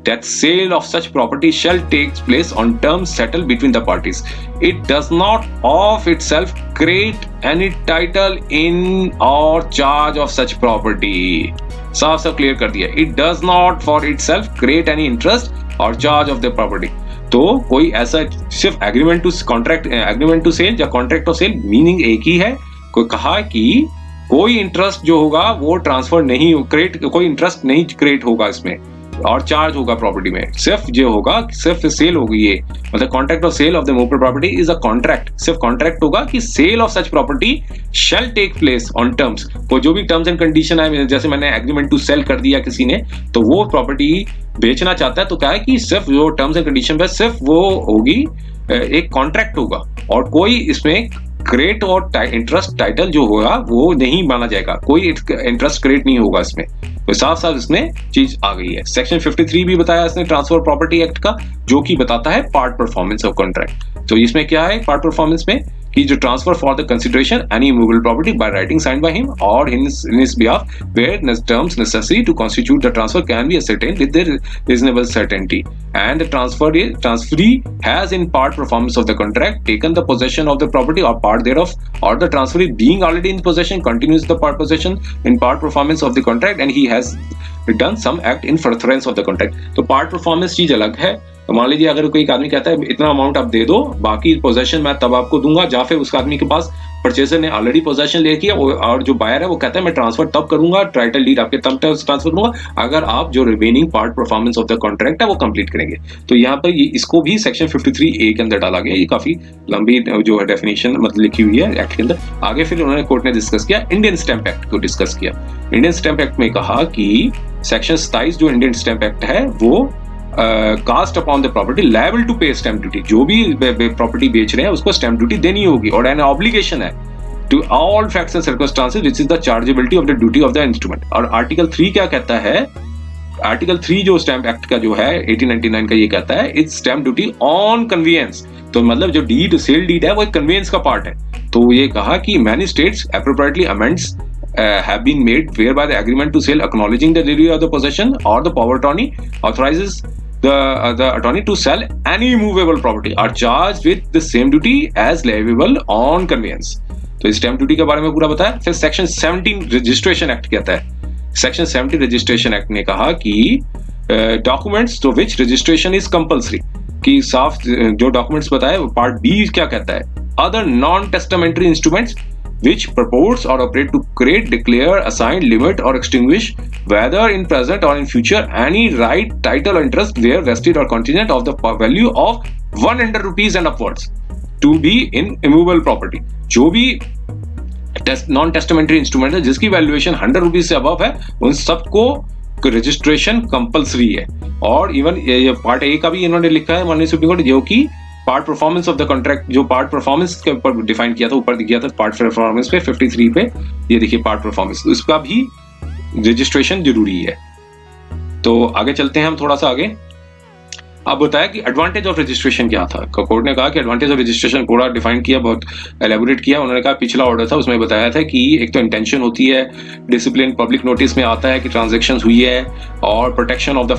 that sale of such property shall take place on terms settled between the parties. It does not of itself create any title in or charge of such property. साफ साफ clear कर दिया, it does not for itself create any interest or charge of the property. तो कोई ऐसा सिर्फ agreement to cell या contract of cell meaning एक ही है। कोई कहा कि कोई इंटरेस्ट जो होगा वो ट्रांसफर नहीं कोई इंटरेस्ट नहीं क्रिएट होगा इसमें और चार्ज होगा प्रॉपर्टी में, सिर्फ जो होगा सिर्फ सेल होगी। ये मतलब contract of sale of the movable property is a contract, सिर्फ कॉन्ट्रैक्ट होगा कि sale of such property shall take place on terms. को जो भी टर्म्स एंड कंडीशन है, जैसे मैंने एग्रीमेंट टू सेल कर दिया किसी ने, तो वो प्रॉपर्टी बेचना चाहता है तो क्या है कि सिर्फ जो टर्म्स एंड कंडीशन पे सिर्फ वो होगी, एक कॉन्ट्रैक्ट होगा और कोई इसमें क्रेट और इंटरेस्ट टाइटल जो होगा वो नहीं माना जाएगा, कोई इंटरेस्ट क्रेट नहीं होगा इसमें। तो साफ साफ इसमें चीज आ गई है। सेक्शन 53 भी बताया इसने ट्रांसफर प्रॉपर्टी एक्ट का, जो कि बताता है पार्ट परफॉर्मेंस ऑफ कॉन्ट्रैक्ट। तो इसमें क्या है पार्ट परफॉर्मेंस में कि जो transfer for the consideration any movable property by writing signed by him or in his behalf where terms necessary to constitute the transfer can be ascertained with reasonable certainty, and the transferee has in part performance of the contract taken the possession of the property or part thereof, or the transferee being already in possession continues the part possession in part performance of the contract and he has done some act in furtherance of the contract। तो part performance चीज अलग है। तो मान लीजिए अगर कोई आदमी कहता है इतना अमाउंट आप दे दो, बाकी पोजेशन मैं तब आपको दूंगा, या फिर उस आदमी के पास परचेजर ने ऑलरेडी पोजेशन ले किया और जो बायर है वो कहता है मैं ट्रांसफर तब करूंगा, टाइटल डीड आपके तब ट्रांसफर करूंगा अगर आप जो remaining part performance of the contract है वो कंप्लीट करेंगे। तो यहाँ पर ये इसको भी सेक्शन 53A के अंदर डाला गया। ये काफी लंबी जो है डेफिनेशन मतलब लिखी हुई है एक्ट के अंदर। आगे फिर उन्होंने कोर्ट ने डिस्कस किया, इंडियन स्टैंप एक्ट को डिस्कस किया। इंडियन स्टैंप एक्ट में कहा कि सेक्शन 27 जो इंडियन स्टैंप एक्ट है वो cast upon the property liable to pay stamp duty. जो भी प्रॉपर्टी बेच रहे हैं उसको स्टैंप ड्यूटी देनी होगी और एन ऑब्लिगेशन है to all facts and circumstances which is the chargeability of the duty of the instrument. और आर्टिकल 3 क्या कहता है? आर्टिकल 3 जो स्टैंप एक्ट का जो है 1899 का ये कहता है it's stamp duty on convenience. तो मतलब जो डीड सेल डीड है वो एक कन्वीनियंस का पार्ट है। तो ये कहा कि many states appropriately amends have been made whereby the agreement to sale acknowledging the delivery of the possession or the power attorney authorizes the attorney to sell any movable property are charged with the same duty as liable on conveyance। तो इस stamp duty के बारे में पूरा बताया। फिर section 17 registration act कहता है, सेक्शन 17 रजिस्ट्रेशन एक्ट ने कहा कि documents to which registration is compulsory, कि साफ जो डॉक्यूमेंट्स बताए। पार्ट बी क्या कहता है? Other non testamentary instruments which purports or operate to create, declare, assign, limit or extinguish, whether in present or in future, any right, title or interest where vested or contingent of the value of 100 rupees and upwards to be in immovable property। जो भी non testamentary instrument है जिसकी valuation 100 rupees से above है उन सबको registration compulsory है। और इवन पार्ट ए का भी इन्होंने लिखा है माननीय सुप्रीम कोर्ट, जो कि part performance of the contract, जो पार्ट परफॉर्मेंस के ऊपर डिफाइन किया था, ऊपर दिया था पार्ट परफॉर्मेंस पे 53 पे, ये देखिए पार्ट परफॉर्मेंस, तो इसका भी रजिस्ट्रेशन जरूरी है। तो आगे चलते हैं हम थोड़ा सा आगे। अब बताया कि एडवांटेज ऑफ रजिस्ट्रेशन क्या था। कोर्ट ने कहा कि एडवांटेज ऑफ रजिस्ट्रेशन पूरा डिफाइन किया, बहुत एलेबोरेट किया। उन्होंने कहा पिछला ऑर्डर था उसमें बताया था कि एक तो इंटेंशन होती है, डिसिप्लिन पब्लिक नोटिस में आता है कि ट्रांजैक्शंस हुई है, और प्रोटेक्शन ऑफ द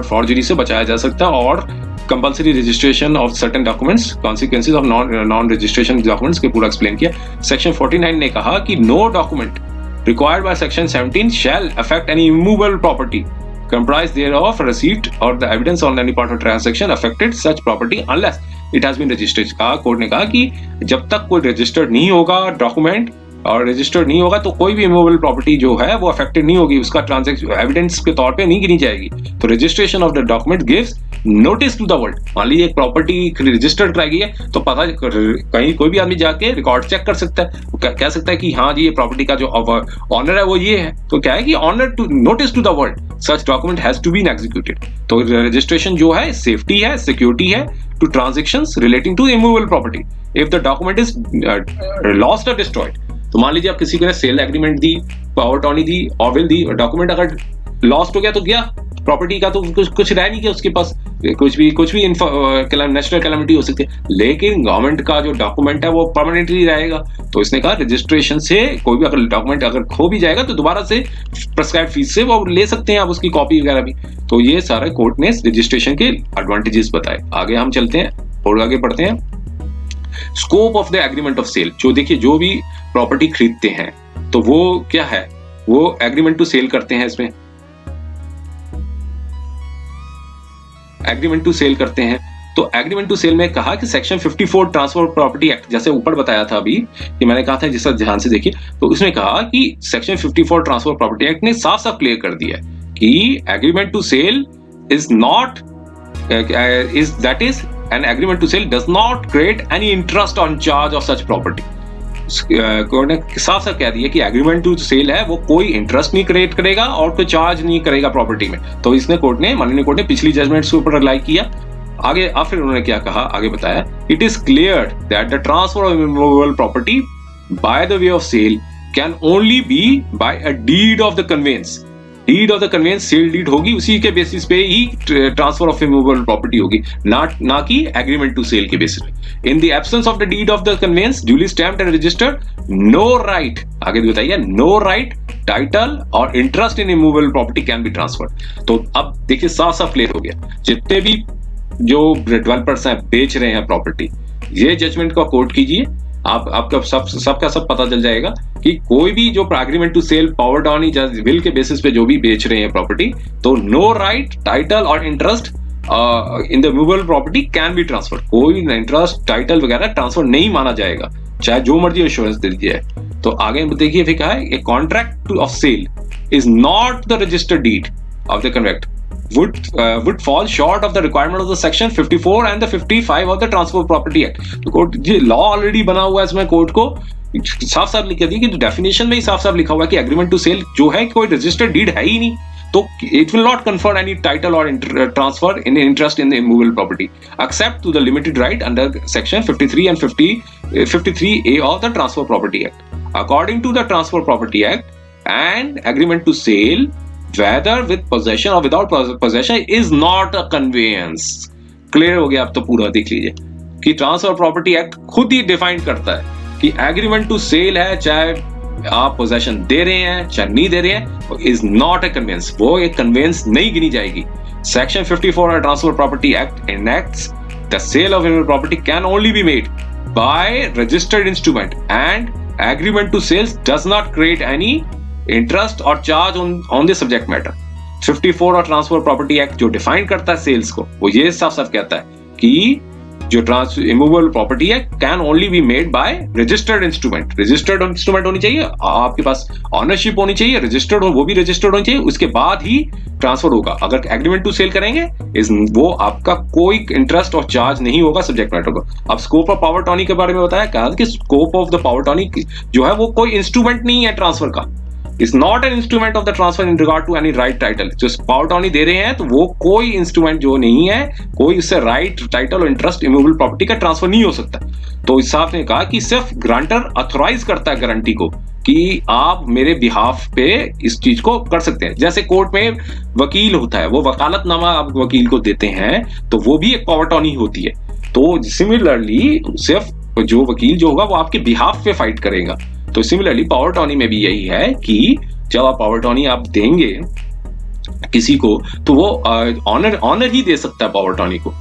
फॉर्जरी से बचाया जा सकता है, और compulsory registration of certain documents, consequences of non registration documents के पूरा एक्सप्लेन किया। सेक्शन 49 ने कहा कि no document required by section 17 shall affect any immovable property comprised thereof received or the evidence on any part of transaction affected such property unless it has been registered। कहा court ने कहा कि जब तक कोई रजिस्टर्ड नहीं होगा document और रजिस्टर्ड नहीं होगा तो कोई भी इमूवेबल प्रॉपर्टी जो है वो अफेक्टेड नहीं होगी, उसका ट्रांजैक्शन एविडेंस के तौर पे नहीं गिनी जाएगी। तो registration of the document gives notice to the world. मान लीजिए एक प्रॉपर्टी रजिस्टर्ड कराई गई है तो पता कहीं कोई भी आदमी जाके रिकॉर्ड चेक कर सकता है, कह सकता है कि हाँ जी ये प्रॉपर्टी का जो ऑनर है वो ये है। तो क्या है कि honour to notice to the world such document has to been executed. तो रजिस्ट्रेशन जो है सेफ्टी है, सिक्योरिटी है to transactions relating to immovable property if the document is lost और डिस्ट्रॉयड। तो मान लीजिए आप किसी को ने सेल एग्रीमेंट दी, पावर अटॉर्नी दी, और विल दी, डॉक्यूमेंट अगर लॉस्ट हो गया तो गया, प्रॉपर्टी का तो कुछ रह नहीं गया उसके पास, कुछ भी नेचुरल कैलामिटी हो सकती है, लेकिन गवर्नमेंट का जो डॉक्यूमेंट है वो परमानेंटली रहेगा। तो इसने कहा रजिस्ट्रेशन से कोई भी अगर डॉक्यूमेंट अगर खो भी जाएगा तो दोबारा से प्रिस्क्राइब्ड फीस से वो ले सकते हैं आप उसकी कॉपी वगैरह भी। तो ये सारे कोर्ट ने रजिस्ट्रेशन के एडवांटेजेस बताए। आगे हम चलते हैं और आगे पढ़ते हैं। Scope of the agreement of sale. जो देखिए जो भी प्रॉपर्टी खरीदते हैं तो वो क्या है, वो एग्रीमेंट टू सेल करते हैं, इसमें एग्रीमेंट टू सेल करते हैं। तो एग्रीमेंट टू सेल में कहा कि सेक्शन 54 ट्रांसफर प्रॉपर्टी एक्ट, जैसे ऊपर बताया था अभी कि मैंने कहा था जिसका ध्यान से देखिए, तो उसमें कहा कि सेक्शन 54 ट्रांसफर प्रॉपर्टी एक्ट ने साफ साफ क्लियर कर दिया कि agreement to sale is not an agreement to sale does not create any interest on charge of such property। Court ने साफ साफ कह दिया कि एग्रीमेंट टू सेल है वो कोई इंटरेस्ट नहीं क्रिएट करेगा और कोई चार्ज नहीं करेगा प्रॉपर्टी में। तो इसने माननीय कोर्ट ने पिछली जजमेंट्स के ऊपर रिलाई किया। आगे अब फिर उन्होंने क्या कहा, आगे बताया, it is clear that the transfer of immovable property by the way of sale can only be by a deed of the conveyance. Deed of the conveyance sale deed होगी, उसी के बेसिस पे ही ट्रांसफर ऑफ इमूवेबल प्रॉपर्टी होगी, ना कि agreement to sale के basis पे। In the absence of the deed of the conveyance duly stamped and registered, no right, आगे बताइए, नो राइट, टाइटल और interest in immovable property can be transferred. तो अब देखिए साफ साफ क्लियर हो गया। जितने भी जो डेवलपर्स हैं बेच रहे हैं प्रॉपर्टी, ये जजमेंट को कोट कीजिए, आपका सबका सब पता चल जाएगा कि कोई भी जो agreement to sale power down will के बेसिस पे जो भी बेच रहे हैं प्रॉपर्टी, तो नो राइट, टाइटल और interest in the movable property can be transfer. कोई इंटरेस्ट, टाइटल वगैरह ट्रांसफर नहीं माना जाएगा। चाहे जो मर्जी एश्योरेंस दे दिया है। तो आगे देखिए फिर कहा है, a contract of sale is not the registered deed of the convect would fall short of the requirement of the section 54 and the 55 of the Transfer Property Act। तो कोर्ट ये लॉ ऑलरेडी बना हुआ है, इसमें court को साफ साफ लिख दिया कि डेफिनेशन में ही साफ साफ लिखा हुआ है कि एग्रीमेंट टू सेल जो है कोई रजिस्टर्ड डीड है ही नहीं, तो it will not confer any title or transfer in interest in the immovable property except to the limited right under section 53 and 53A of the Transfer Property Act। According to the Transfer Property Act, an agreement to sale whether with possession or without possession is not a conveyance। Clear हो गया? आप तो पूरा देख लीजिए कि transfer property act खुद ही define करता है कि एग्रीमेंट टू सेल है, चाहे आप पोजेशन दे रहे हैं चाहे नहीं दे रहे हैं, इज नॉट ए कन्वेंस, वो एक कन्वेंस नहीं गिनी जाएगी। Section 54 transfer property act enacts the sale of immovable property can only be made by registered instrument and agreement to sales does not create any interest or charge on the subject matter। 54 और transfer property act जो define करता है sales को, वो ये साफ साफ कहता है कि जो इमूवेबल प्रॉपर्टी है can only be made by registered instrument. Registered instrument होनी चाहिए, आपके पास ऑनरशिप होनी चाहिए, रजिस्टर्ड हो, वो भी रजिस्टर्ड होनी चाहिए, उसके बाद ही ट्रांसफर होगा। अगर एग्रीमेंट टू सेल करेंगे वो आपका कोई इंटरेस्ट और चार्ज नहीं होगा सब्जेक्ट मैटर को। अब स्कोप ऑफ पावर टर्नी के बारे में बताया, कहा कि scope of the power attorney है वो कोई इंस्ट्रूमेंट नहीं है ट्रांसफर का, is not an instrument of the transfer in regard to any right title. जो पावर टर्नी दे रहे हैं तो वो कोई इंस्ट्रूमेंट जो नहीं है, कोई उससे राइट टाइटल और इंटरेस्ट इमूवेबल प्रॉपर्टी का ट्रांसफर नहीं हो सकता। तो इस साहब ने कहा कि सिर्फ ग्रांटर अथोराइज करता है गारंटी को कि आप मेरे बिहाफ पे इस चीज को कर सकते हैं। जैसे कोर्ट में वकील होता है, वो वकालतनामा आप वकील को देते हैं तो वो भी एक पावर टर्नी होती है। तो सिमिलरली सिर्फ जो वकील जो होगा वो आपके बिहाफ पे फाइट करेगा। तो सिमिलरली पावर टर्नी में भी यही है कि जब आप पावर टर्नी आप देंगे किसी को तो वो ऑनर ही दे सकता है पावर टर्नी को,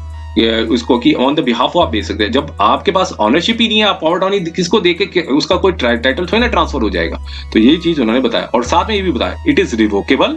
उसको कि ऑन द बिहाफ आप दे सकते हैं। जब आपके पास ऑनरशिप ही नहीं है, आप पावर टर्नी किसको देके उसका कोई टाइटल थोड़ी ना ट्रांसफर हो जाएगा। तो ये चीज उन्होंने बताया और साथ में ये भी बताया it is revocable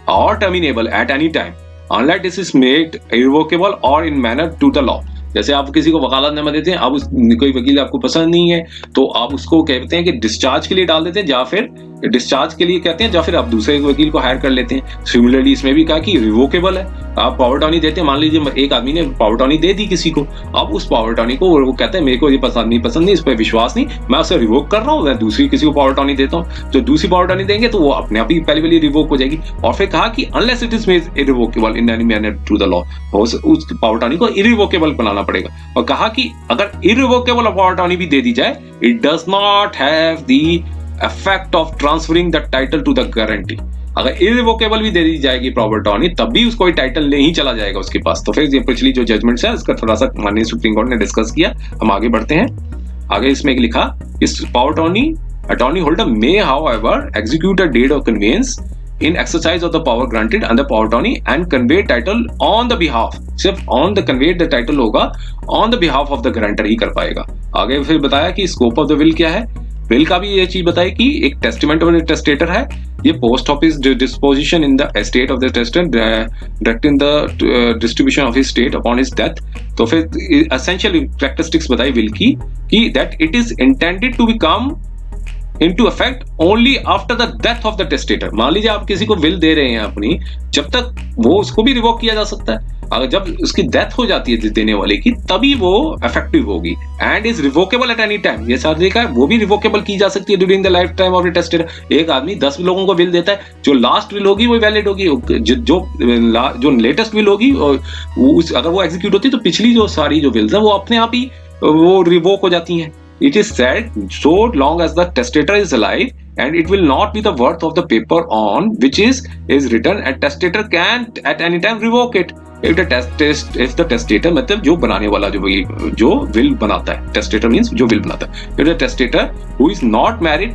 or terminable at any time unless this is made irrevocable or in manner to the law. जैसे आप किसी को वकालतनामा देते हैं, अब कोई वकील आपको पसंद नहीं है तो आप उसको कहते हैं कि डिस्चार्ज के लिए डाल देते हैं, या फिर डिस्चार्ज के लिए कहते हैं, या फिर आप दूसरे वकील को हायर कर लेते हैं। सिमिलरली इसमें भी कहा कि रिवोकेबल है, आप पावर टर्नी देते हैं, मान लीजिए एक आदमी ने पावर टर्नी दे दी किसी को, अब उस पावर टर्नी को वो कहता है मेरे को ये पसंद नहीं, इस पर विश्वास नहीं, मैं उसे रिवोक कर रहा हूँ, मैं दूसरी किसी को पावर टर्नी देता हूँ। जो दूसरी पावर टर्नी देंगे तो वो अपने आप ही पहले रिवोक हो जाएगी। और फिर कहा कि unless it is made irrevocable in any manner through the law, उस पावर टर्नी को इररिवोकेबल बनाना पड़ेगा। और कहा कि अगर इररिवोकेबल पावर टर्नी भी दे दी जाए, it does not have the effect of transferring the title to the guarantee। अगर irrevocable भी दे दी जाएगी पावर टर्नी तब भी उसको टाइटल नहीं चला जाएगा उसके पास। तो फिर ये पिछली जो जजमेंट्स है उसका थोड़ा सा माननीय सुप्रीम कोर्ट ने डिस्कस किया। हम आगे बढ़ते हैं। आगे इसमें लिखा इस power टर्नी attorney holder may however execute a deed of conveyance in exercise of the power granted under power attorney and convey title on the behalf। सिर्फ on the convey the title होगा, on the behalf of the guarantor ही कर पाएगा। आगे फिर बताया कि scope of the will क्या है। विल का भी ये चीज बताई कि एक टेस्टिमेंट ऑफ द टेस्टेटर है, ये post office disposition in the estate of the testator directing the distribution of his state upon his death. तो फिर एसेंशियल कैरेक्टरिस्टिक्स बताई विल की कि that it is intended to become into effect only after the death of the testator। मान लीजिए आप किसी को विल दे रहे हैं अपनी, जब तक वो उसको भी रिवोक किया जा सकता है, अगर जब उसकी डेथ हो जाती है देने वाले की तभी वो इफेक्टिव होगी। And is revocable eight any time, ये साथ देखा है वो भी रिवोकेबल की जा सकती है during the life time of the testator. एक आदमी 10 लोगों को विल देता है, जो लास्ट विल होगी वो वैलिड होगी, जो लेटेस्ट विल होगी अगर वो एग्जीक्यूट होती है तो पिछली जो सारी जो विल्स है वो अपने आप ही वो रिवोक हो जाती हैं। It is said so long as the testator is alive and it will not be the worth of the paper on which is written, and testator can at any time revoke it if the testator मतलब जो बनाने वाला जो will बनाता है, testator means जो will बनाता है, if the testator who is not married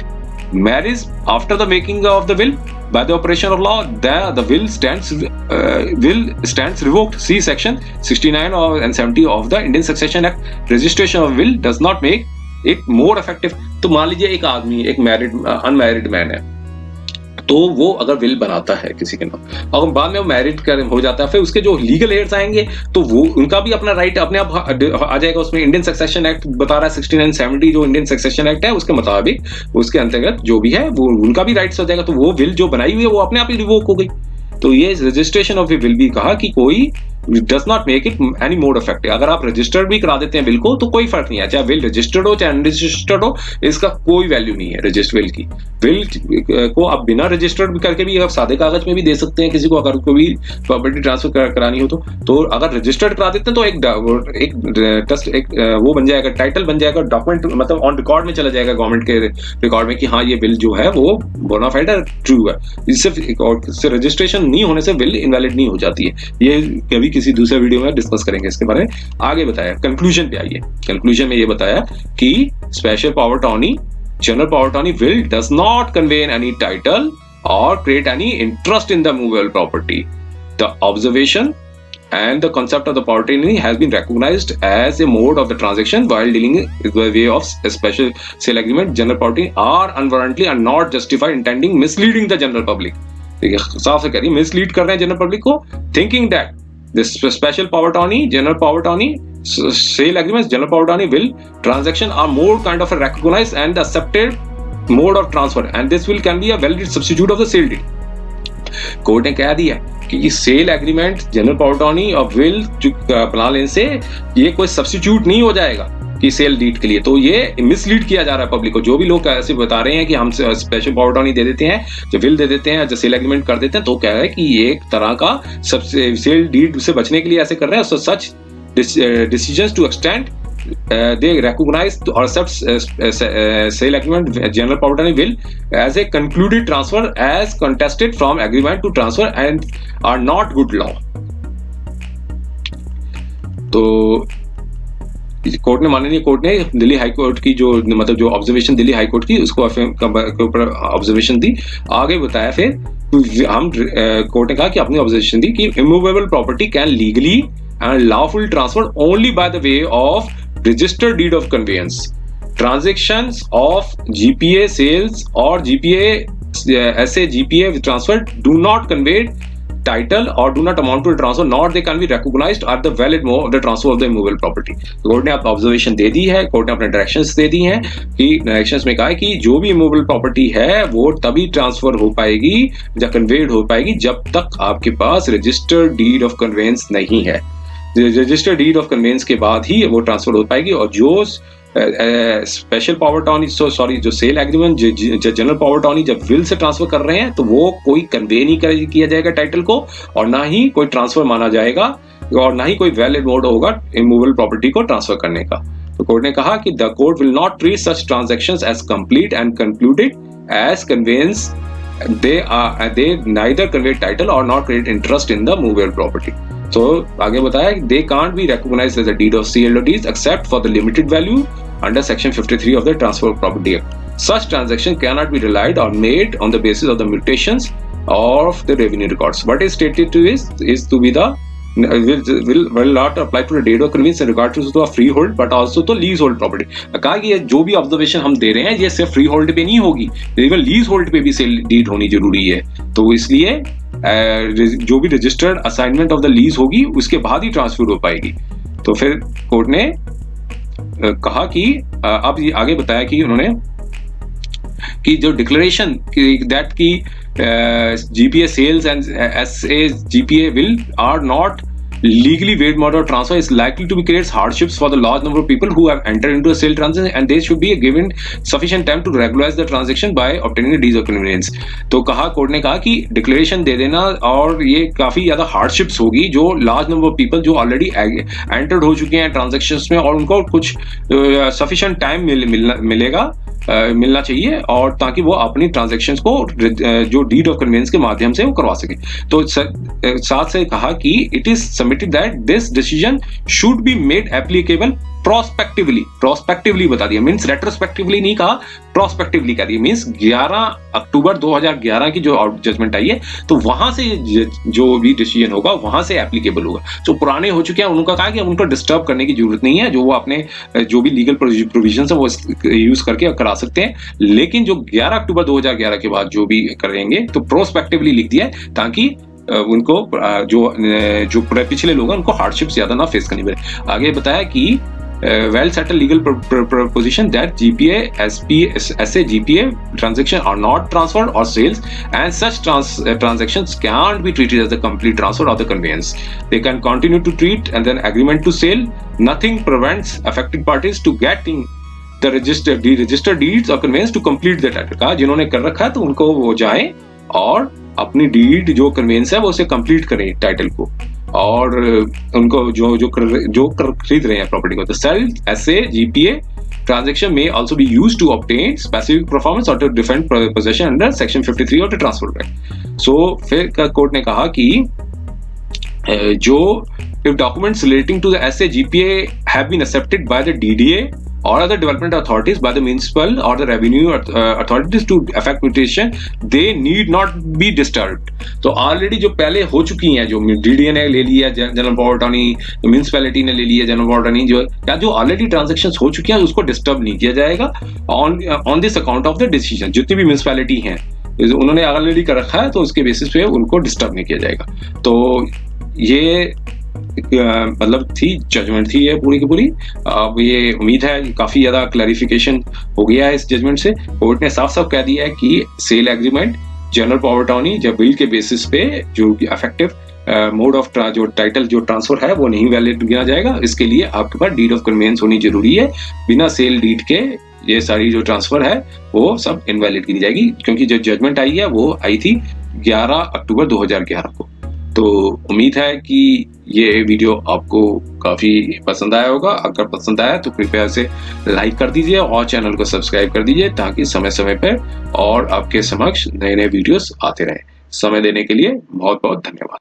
marries after the making of the will by the operation of law, the will stands revoked। See section 69 and 70 of the Indian Succession Act। Registration of will does not make एक more effective. तो मान लीजिए एक आदमी एक unmarried man है, तो वो अगर विल बनाता है किसी के नाम और बाद में वो मैरिड कर हो जाता है, फिर उसके जो लीगल हेयर्स आएंगे तो वो उनका भी अपना राइट अपने आप आ जाएगा। उसमें इंडियन सक्सेशन एक्ट बता रहा है 6970 जो इंडियन सक्सेशन एक्ट है उसके मुताबिक उसके अंतर्गत जो भी है वो उनका भी राइट्स हो जाएगा। तो वो विल जो बनाई हुई है वो अपने आप ही रिवोक हो गई। तो ये रजिस्ट्रेशन ऑफ ए विल भी कहा कि कोई does not make it any mode effective. अगर आप रजिस्टर्ड भी करा देते हैं विल को तो कोई फर्क नहीं है, चाहे विल रजिस्टर्ड हो चाहे अनरजिस्टर्ड हो, इसका कोई वैल्यू नहीं है रजिस्टर्ड विल की। विल को आप बिना रजिस्टर्ड करके भी आप सादे कागज में भी दे सकते हैं किसी को, अगर कोई प्रॉपर्टी ट्रांसफर करानी हो तो अगर रजिस्टर्ड करा देते हैं तो एक वो बन जाएगा, टाइटल बन जाएगा, डॉक्यूमेंट मतलब ऑन रिकॉर्ड में चला जाएगा गवर्नमेंट के रिकॉर्ड में कि हाँ ये विल जो है वो बोनाफाइड है, ट्रू है। इससे रजिस्ट्रेशन नहीं होने से विल इनवैलिड नहीं हो जाती है। ये कभी किसी दूसरे वीडियो में डिस्कस करेंगे इसके बारे में। आगे बताया कंक्लूजन पे आइए। कंक्लूजन में ये बताया कि special power attorney, general power attorney will does not convey any title or create any interest in the movable property. The observation and the concept of the power attorney has been recognized as a mode of the transaction while dealing with the way of a special sale agreement. General power attorney are unwarrantedly and not justified intending misleading the general public. देखिए साफ से कह रही mislead कर रहे हैं general public को, thinking that this special power attorney, general power attorney, sale agreements, general power attorney will transaction are more kind of recognized and accepted mode of transfer and this will can be a valid substitute of the sale deed. Court ने कह दिया कि sale agreement, general power attorney और will बना लेने से ये कोई सब्स्टिट्यूट नहीं हो जाएगा कि सेल डीड के लिए। तो ये मिसलीड किया जा रहा है पब्लिक को। जो भी लोग ऐसे बता रहे हैं कि हम स्पेशल पावर अटॉर्नी दे देते हैं, जो विल दे देते हैं, जो सेल एग्रीमेंट कर देते हैं, तो कह रहा है कि ये एक तरह का सबसे सेल डीड से बचने के लिए ऐसे कर रहे हैं। So such decisions to extend they recognize or accept sale agreement, general power attorney will as a concluded transfer as contested from agreement to transfer and are not good law. तो court ने, माननीय court ने Delhi high court की जो मतलब जो observation Delhi high court की उसको के ऊपर ऑब्जर्वेशन दी। आगे बताया फिर हम कोर्ट ने कहा कि अपनी ऑब्जर्वेशन दी कि immovable property can legally and lawful transferred only by the way of registered deed of conveyance. Transactions of GPA sales or GPA SA GPA transferred do not convey title or do not amount to a transfer, nor they can be recognized at the valid mode of the transfer of the immovable property. Court ने आप observation दे दी है, court ने अपने directions दे दी हैं कि directions में कहा है कि जो भी इमूवेबल प्रॉपर्टी है वो तभी ट्रांसफर हो पाएगी या कन्वेड हो पाएगी जब तक आपके पास रजिस्टर्ड डीड ऑफ कन्वेंस नहीं है। रजिस्टर्ड डीड ऑफ कन्वेंस के बाद ही वो ट्रांसफर हो पाएगी। और जो स्पेशल पावर अटॉर्नी जो sale agreement, general power attorney जब विल से ट्रांसफर कर रहे हैं तो वो कोई कन्वे नहीं किया जाएगा टाइटल को, और ना ही कोई ट्रांसफर माना जाएगा और ना ही कोई वैलिड मोड होगा इमूवेबल प्रॉपर्टी को ट्रांसफर करने का। तो कोर्ट ने कहा कि the court will not treat such transactions as complete and concluded as conveyance they neither convey title or not create interest in the movable property. तो आगे बताया they can't be recognized as a deed of sale or deeds except for the limited value under section 53 of the Transfer of Property Act. Such transaction cannot be relied or made on the basis of the mutations of the revenue records. What is stated to is to be the will not apply to the deed of conveyance in regard to a freehold but also to leasehold property. कहा कि ये जो भी observation हम दे रहे हैं ये सिर्फ फ्री होल्ड पे नहीं होगी, इवन लीज होल्ड पे भी सेल डीड होनी जरूरी है। तो इसलिए जो भी registered assignment of the lease होगी उसके बाद ही ट्रांसफर हो पाएगी। तो फिर कोर्ट ने कहा कि अब ये आगे बताया कि उन्होंने कि जो डिक्लेरेशन दैट की GPA sales and SA GPA will are not legally waived mode of transfer is likely to be create hardships for the large number of people who have entered into a sale transaction and they should be given sufficient time to regularize the transaction by obtaining a deed of conveyance. तो कहा court ने कहा कि declaration दे देना और ये काफी ज्यादा हार्डशिप्स होगी जो लार्ज नंबर ऑफ पीपल जो ऑलरेडी एंटर्ड हो चुके हैं ट्रांजेक्शंस में, और उनको कुछ सफिशिएंट टाइम मिलना चाहिए और ताकि वो अपनी ट्रांजैक्शंस को जो डीड ऑफ कन्वेंस के माध्यम से वो करवा सके। तो साथ से कहा कि it is submitted that this decision should be made applicable prospectively बता दिया, मींस रेट्रोस्पेक्टिवली नहीं कहा, प्रोस्पेक्टिवली कह दिया, मींस 11 अक्टूबर 2011 की जो जजमेंट आई है तो वहां से जो भी डिसीजन होगा वहां से एप्लीकेबल होगा। जो पुराने हो चुके हैं उनका कहा कि उनको डिस्टर्ब करने की जरूरत नहीं है, जो वो अपने जो भी लीगल प्रोविजन है वो यूज करके करा सकते हैं, लेकिन जो 11 अक्टूबर 2011 के बाद जो भी करेंगे तो प्रोस्पेक्टिवली लिख दिया है ताकि उनको जो पिछले लोग हैं उनको हार्डशिप ज्यादा ना फेस करनी पड़े। आगे बताया कि well settled legal proposition that GPA, SP, SA, GPA transaction are not transferred or sales, and such transactions can't be treated as the complete transfer of the conveyance. They can continue to treat and then agreement to sale. Nothing prevents affected parties to getting the registered deeds or conveyance to complete the title. कहा जिन्होंने कर रखा है तो उनको वो जाएं और अपनी डीड जो कन्वेंस है वो उसे कंप्लीट करें टाइटल को, और उनको जो खरीद रहे हैं प्रॉपर्टी को। तो sale, SA, GPA transaction may also be used to obtain specific performance or to defend possession under section 53 of the transfer act. So फिर कोर्ट ने कहा कि जो if documents relating to the SA, GPA have been accepted by the DDA or other development authorities, by the municipal or the revenue authorities to effect mutation, they need not be disturbed. तो already जो पहले हो चुकी हैं, जो DDA ने ले लिया जनरल पावर अटॉर्नी, म्यूनिसिपैलिटी ने ले लिया जनरल पावर अटॉर्नी, जो ऑलरेडी ट्रांजेक्शंस हो चुकी हैं उसको डिस्टर्ब नहीं किया जाएगा on this account of the decision. जितनी भी म्यूनिसिपैलिटी हैं उन्होंने ऑलरेडी कर रखा है तो उसके बेसिस पे उनको डिस्टर्ब नहीं किया जाएगा। तो ये मतलब थी जजमेंट थी ये पूरी की पूरी। अब ये उम्मीद है कि काफी ज्यादा क्लैरिफिकेशन हो गया है इस जजमेंट से। कोर्ट ने साफ साफ कह दिया है कि sale agreement, general power attorney जब बिल के बेसिस पे जो इफेक्टिव मोड ऑफ जो टाइटल जो ट्रांसफर है वो नहीं वैलिड गिना जाएगा। इसके लिए आपके पास डीड ऑफ कन्वेंस होनी जरूरी है। बिना सेल डीड के ये सारी जो ट्रांसफर है वो सब इनवैलिड गिनी जाएगी, क्योंकि जो जजमेंट आई है वो आई थी 11 अक्टूबर 2011 को। तो उम्मीद है कि ये वीडियो आपको काफी पसंद आया होगा। अगर पसंद आया तो कृपया इसे लाइक कर दीजिए और चैनल को सब्सक्राइब कर दीजिए ताकि समय समय पर और आपके समक्ष नए नए वीडियोस आते रहें। समय देने के लिए बहुत बहुत धन्यवाद।